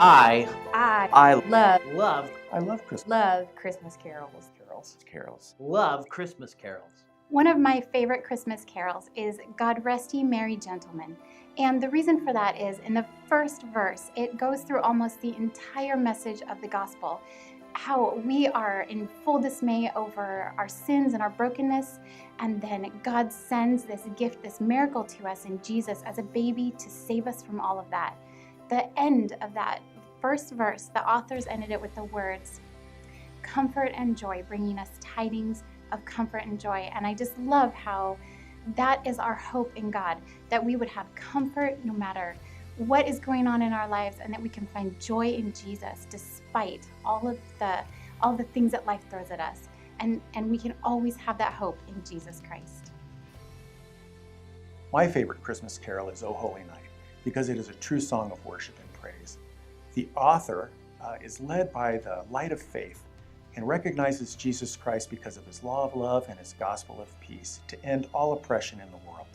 I love Christmas carols. love Christmas carols. One of my favorite Christmas carols is God Rest Ye Merry Gentlemen. And the reason for that is in the first verse, it goes through almost the entire message of the gospel, how we are in full dismay over our sins and our brokenness, and then God sends this gift, this miracle to us in Jesus as a baby to save us from all of that. The end of that first verse, the authors ended it with the words, "Comfort and joy, bringing us tidings of comfort and joy." And I just love how that is our hope in God, that we would have comfort no matter what is going on in our lives, and that we can find joy in Jesus despite all the things that life throws at us. And we can always have that hope in Jesus Christ. My favorite Christmas carol is O Holy Night, because it is a true song of worship and praise. The author is led by the light of faith and recognizes Jesus Christ because of his law of love and his gospel of peace to end all oppression in the world.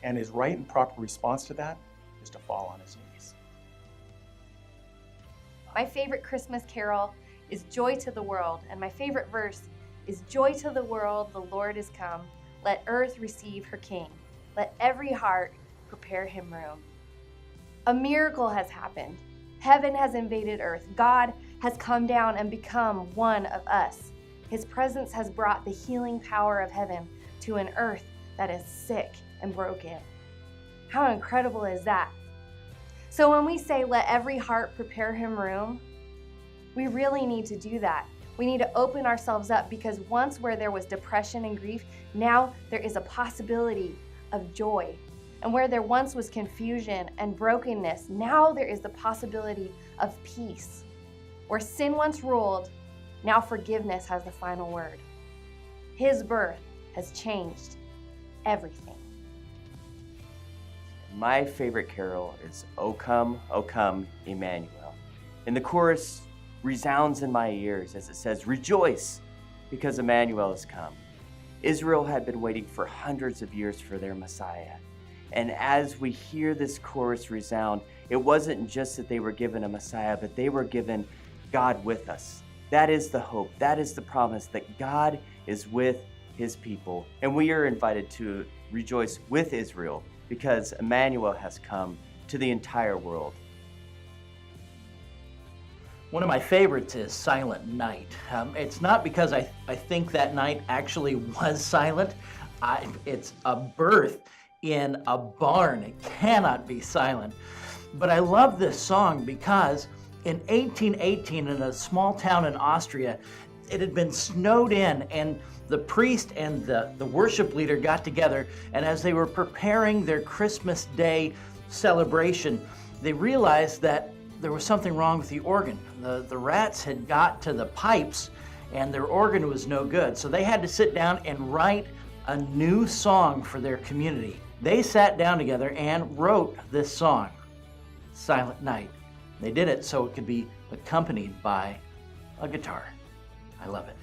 And his right and proper response to that is to fall on his knees. My favorite Christmas carol is Joy to the World, and my favorite verse is Joy to the world, the Lord is come. Let earth receive her King. Let every heart prepare him room. A miracle has happened. Heaven has invaded earth. God has come down and become one of us. His presence has brought the healing power of heaven to an earth that is sick and broken. How incredible is that? So when we say, let every heart prepare him room, we really need to do that. We need to open ourselves up, because once where there was depression and grief, now there is a possibility of joy. And where there once was confusion and brokenness, now there is the possibility of peace. Where sin once ruled, now forgiveness has the final word. His birth has changed everything. My favorite carol is O Come Emmanuel. And the chorus resounds in my ears as it says, "Rejoice, because Emmanuel has come." Israel had been waiting for hundreds of years for their Messiah. And as we hear this chorus resound, it wasn't just that they were given a Messiah, but they were given God with us. That is the hope. That is the promise that God is with his people. And we are invited to rejoice with Israel because Emmanuel has come to the entire world. One of my favorites is Silent Night. It's not because I think that night actually was silent. It's a birth in a barn. It cannot be silent. But I love this song because in 1818, in a small town in Austria, it had been snowed in, and the priest and the worship leader got together, and as they were preparing their Christmas Day celebration, they realized that there was something wrong with the organ. The rats had got to the pipes, and their organ was no good. So they had to sit down and write a new song for their community. They sat down together and wrote this song, Silent Night. They did it so it could be accompanied by a guitar. I love it.